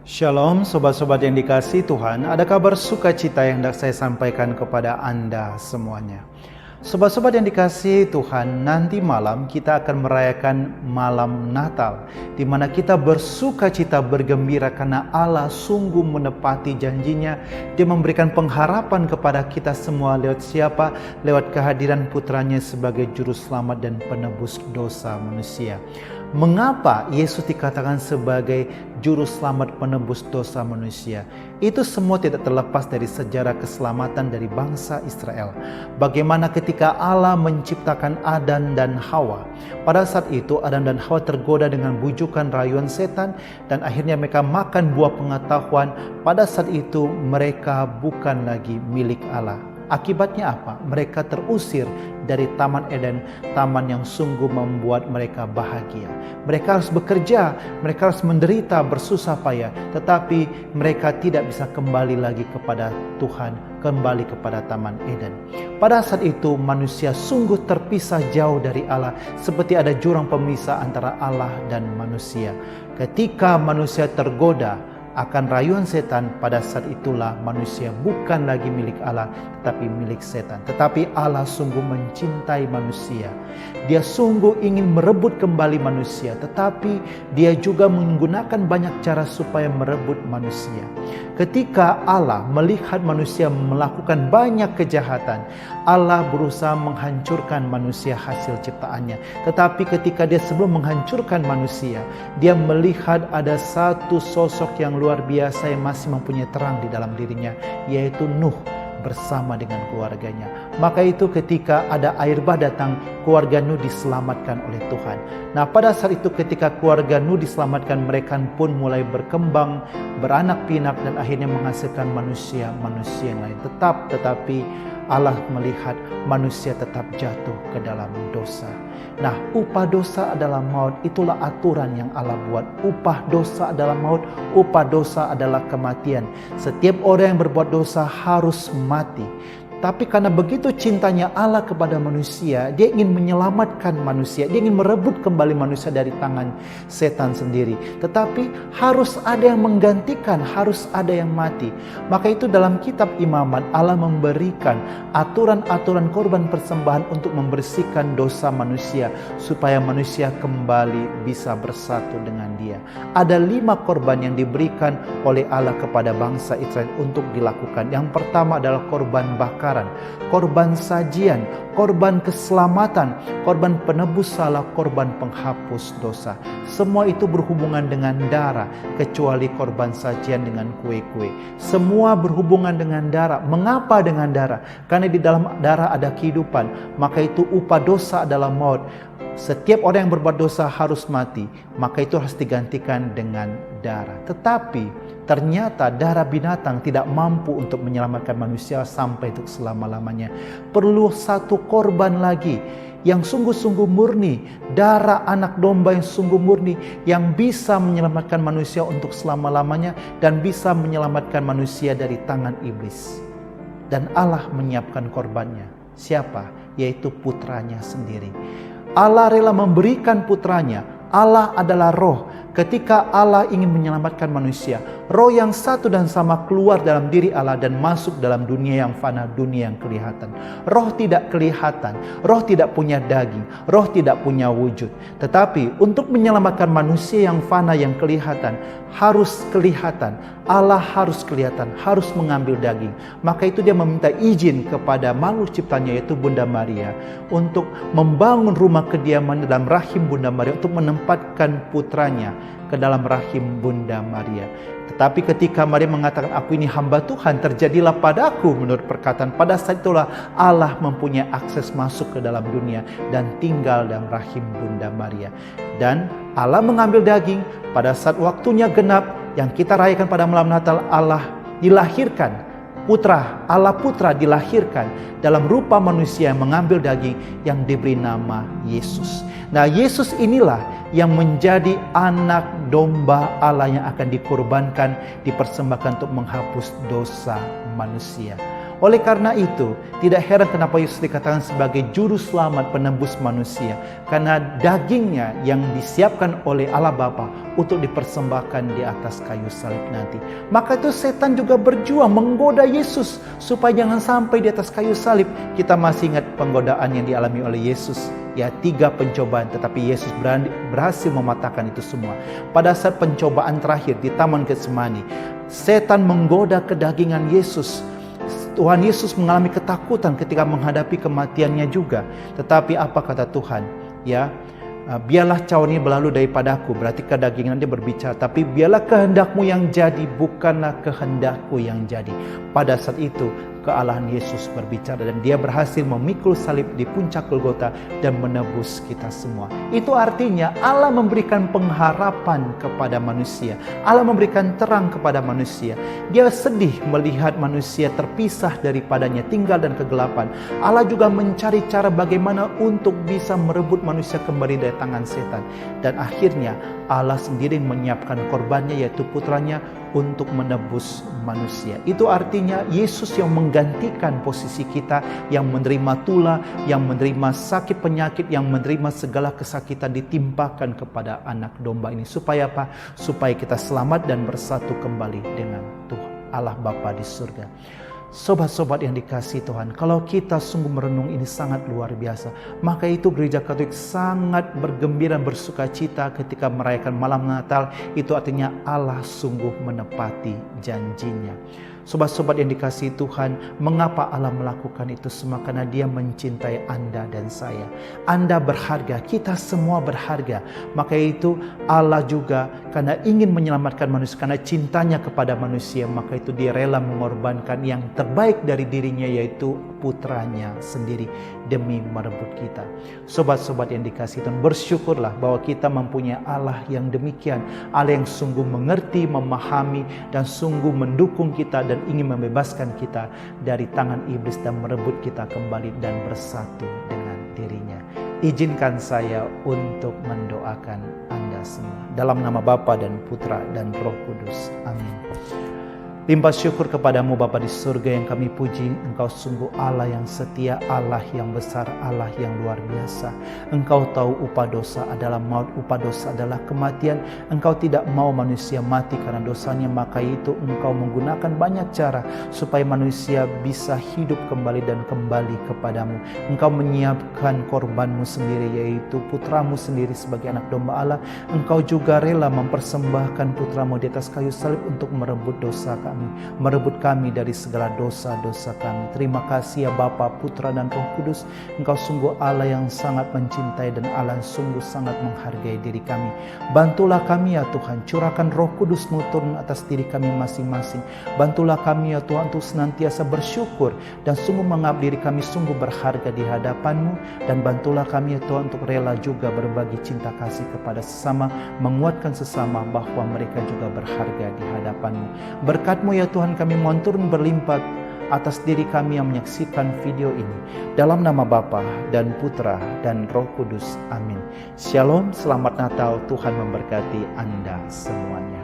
Shalom sobat-sobat yang dikasihi Tuhan, ada kabar sukacita yang hendak saya sampaikan kepada Anda semuanya. Sobat-sobat yang dikasihi Tuhan, nanti malam kita akan merayakan malam Natal, di mana kita bersukacita bergembira karena Allah sungguh menepati janjinya. Dia memberikan pengharapan kepada kita semua lewat siapa? Lewat kehadiran putranya sebagai juru selamat dan penebus dosa manusia. Mengapa Yesus dikatakan sebagai juru selamat penebus dosa manusia? Itu semua tidak terlepas dari sejarah keselamatan dari bangsa Israel. Bagaimana ketika Allah menciptakan Adam dan Hawa. Pada saat itu Adam dan Hawa tergoda dengan bujukan rayuan setan dan akhirnya mereka makan buah pengetahuan. Pada saat itu mereka bukan lagi milik Allah. Akibatnya apa? Mereka terusir dari Taman Eden, taman yang sungguh membuat mereka bahagia. Mereka harus bekerja, mereka harus menderita, bersusah payah, tetapi mereka tidak bisa kembali lagi kepada Tuhan, kembali kepada Taman Eden. Pada saat itu manusia sungguh terpisah jauh dari Allah, seperti ada jurang pemisah antara Allah dan manusia. Ketika manusia tergoda akan rayuan setan, pada saat itulah manusia bukan lagi milik Allah tetapi milik setan. Tetapi Allah sungguh mencintai manusia. Dia sungguh ingin merebut kembali manusia, tetapi dia juga menggunakan banyak cara supaya merebut manusia. Ketika Allah melihat manusia melakukan banyak kejahatan, Allah berusaha menghancurkan manusia hasil ciptaannya. Tetapi ketika dia sebelum menghancurkan manusia, dia melihat ada satu sosok yang luar biasa yang masih mempunyai terang di dalam dirinya, yaitu Nuh bersama dengan keluarganya. Maka itu ketika ada air bah datang, keluarga Nuh diselamatkan oleh Tuhan. Nah, pada saat itu ketika keluarga Nuh diselamatkan, mereka pun mulai berkembang, beranak pinak dan akhirnya menghasilkan manusia yang lain. Tetapi Allah melihat manusia tetap jatuh ke dalam dosa. Nah, upah dosa adalah maut. Itulah aturan yang Allah buat. Upah dosa adalah maut, upah dosa adalah kematian. Setiap orang yang berbuat dosa harus mati. Tapi karena begitu cintanya Allah kepada manusia, dia ingin menyelamatkan manusia. Dia ingin merebut kembali manusia dari tangan setan sendiri. Tetapi harus ada yang menggantikan, harus ada yang mati. Maka itu dalam kitab Imamat, Allah memberikan aturan-aturan korban persembahan untuk membersihkan dosa manusia, supaya manusia kembali bisa bersatu dengan dia. Ada 5 korban yang diberikan oleh Allah kepada bangsa Israel untuk dilakukan. Yang pertama adalah korban bakar, korban sajian, korban keselamatan, korban penebus salah, korban penghapus dosa. Semua itu berhubungan dengan darah, kecuali korban sajian dengan kue-kue. Semua berhubungan dengan darah. Mengapa dengan darah? Karena di dalam darah ada kehidupan. Maka itu upah dosa adalah maut. Setiap orang yang berbuat dosa harus mati, maka itu harus digantikan dengan darah. Tetapi ternyata darah binatang tidak mampu untuk menyelamatkan manusia sampai untuk selama-lamanya. Perlu satu korban lagi yang sungguh-sungguh murni, darah anak domba yang sungguh murni, yang bisa menyelamatkan manusia untuk selama-lamanya dan bisa menyelamatkan manusia dari tangan iblis. Dan Allah menyiapkan korbannya. Siapa? Yaitu putranya sendiri. Allah rela memberikan putranya. Allah adalah roh. Ketika Allah ingin menyelamatkan manusia, roh yang satu dan sama keluar dalam diri Allah dan masuk dalam dunia yang fana, dunia yang kelihatan. Roh tidak kelihatan, roh tidak punya daging, roh tidak punya wujud. Tetapi untuk menyelamatkan manusia yang fana, yang kelihatan, harus kelihatan. Allah harus kelihatan, harus mengambil daging. Maka itu dia meminta izin kepada makhluk ciptanya, yaitu Bunda Maria, untuk membangun rumah kediaman dalam rahim Bunda Maria, untuk menempatkan putranya ke dalam rahim Bunda Maria. Tetapi ketika Maria mengatakan, aku ini hamba Tuhan, terjadilah padaku menurut perkataan, pada saat itulah Allah mempunyai akses masuk ke dalam dunia dan tinggal dalam rahim Bunda Maria. Dan Allah mengambil daging pada saat waktunya genap yang kita rayakan pada malam Natal. Allah dilahirkan, Putra, Allah Putra dilahirkan dalam rupa manusia yang mengambil daging, yang diberi nama Yesus. Nah, Yesus inilah yang menjadi anak domba Allah yang akan dikorbankan, dipersembahkan untuk menghapus dosa manusia. Oleh karena itu, tidak heran kenapa Yesus dikatakan sebagai juru selamat penebus manusia. Karena dagingnya yang disiapkan oleh Allah Bapa untuk dipersembahkan di atas kayu salib nanti. Maka itu setan juga berjuang menggoda Yesus supaya jangan sampai di atas kayu salib. Kita masih ingat penggodaan yang dialami oleh Yesus. Ya, 3 pencobaan, tetapi Yesus berhasil mematahkan itu semua. Pada saat pencobaan terakhir di Taman Getsemani, setan menggoda kedagingan Yesus. Tuhan Yesus mengalami ketakutan ketika menghadapi kematiannya juga. Tetapi apa kata Tuhan? Ya, biarlah cawan ini berlalu daripadaku. Berarti kedagingan dia berbicara. Tapi biarlah kehendakmu yang jadi, bukanlah kehendakku yang jadi. Pada saat itu kealahan Yesus berbicara dan dia berhasil memikul salib di puncak Golgota dan menebus kita semua. Itu artinya Allah memberikan pengharapan kepada manusia. Allah memberikan terang kepada manusia. Dia sedih melihat manusia terpisah daripadanya, tinggal dan kegelapan. Allah juga mencari cara bagaimana untuk bisa merebut manusia kembali dari tangan setan. Dan akhirnya Allah sendiri menyiapkan korbannya, yaitu putranya, untuk menebus manusia. Itu artinya Yesus yang menggantikan posisi kita, yang menerima tula, yang menerima sakit penyakit, yang menerima segala kesakitan ditimpakan kepada anak domba ini. Supaya apa? Supaya kita selamat dan bersatu kembali dengan Tuhan Allah Bapa di surga. Sobat-sobat yang dikasihi Tuhan, kalau kita sungguh merenung ini sangat luar biasa. Maka itu Gereja Katolik sangat bergembira, bersuka cita ketika merayakan malam Natal. Itu artinya Allah sungguh menepati janjinya. Sobat-sobat yang dikasihi Tuhan, mengapa Allah melakukan itu semua? Karena Dia mencintai Anda dan saya. Anda berharga, kita semua berharga. Maka itu Allah juga karena ingin menyelamatkan manusia, karena cintanya kepada manusia, maka itu Dia rela mengorbankan yang terbaik dari dirinya, yaitu putranya sendiri demi merebut kita. Sobat-sobat yang dikasihi Tuhan, bersyukurlah bahwa kita mempunyai Allah yang demikian. Allah yang sungguh mengerti, memahami, dan sungguh mendukung kita dan ingin membebaskan kita dari tangan iblis dan merebut kita kembali dan bersatu dengan dirinya. Izinkan saya untuk mendoakan Anda semua. Dalam nama Bapa dan Putra dan Roh Kudus. Amin. Limpah syukur kepadamu Bapa di surga yang kami puji. Engkau sungguh Allah yang setia, Allah yang besar, Allah yang luar biasa. Engkau tahu upah dosa adalah maut, upah dosa adalah kematian. Engkau tidak mau manusia mati karena dosanya, maka itu Engkau menggunakan banyak cara supaya manusia bisa hidup kembali dan kembali kepadamu. Engkau menyiapkan korbanmu sendiri, yaitu putramu sendiri sebagai anak domba Allah. Engkau juga rela mempersembahkan putramu di atas kayu salib untuk merebut dosa kami, merebut kami dari segala dosa-dosa kami. Terima kasih ya Bapa, Putra dan Roh Kudus. Engkau sungguh Allah yang sangat mencintai dan Allah yang sungguh sangat menghargai diri kami. Bantulah kami ya Tuhan, curahkan Roh Kudus-Mu turun atas diri kami masing-masing. Bantulah kami ya Tuhan untuk senantiasa bersyukur dan sungguh menganggap diri kami sungguh berharga di hadapan-Mu. Dan bantulah kami ya Tuhan untuk rela juga berbagi cinta kasih kepada sesama, menguatkan sesama bahwa mereka juga berharga di hadapan-Mu. Berkat-Mu ya Tuhan kami mohon turun berlimpah atas diri kami yang menyaksikan video ini. Dalam nama Bapa dan Putra dan Roh Kudus. Amin. Shalom, selamat Natal, Tuhan memberkati Anda semuanya.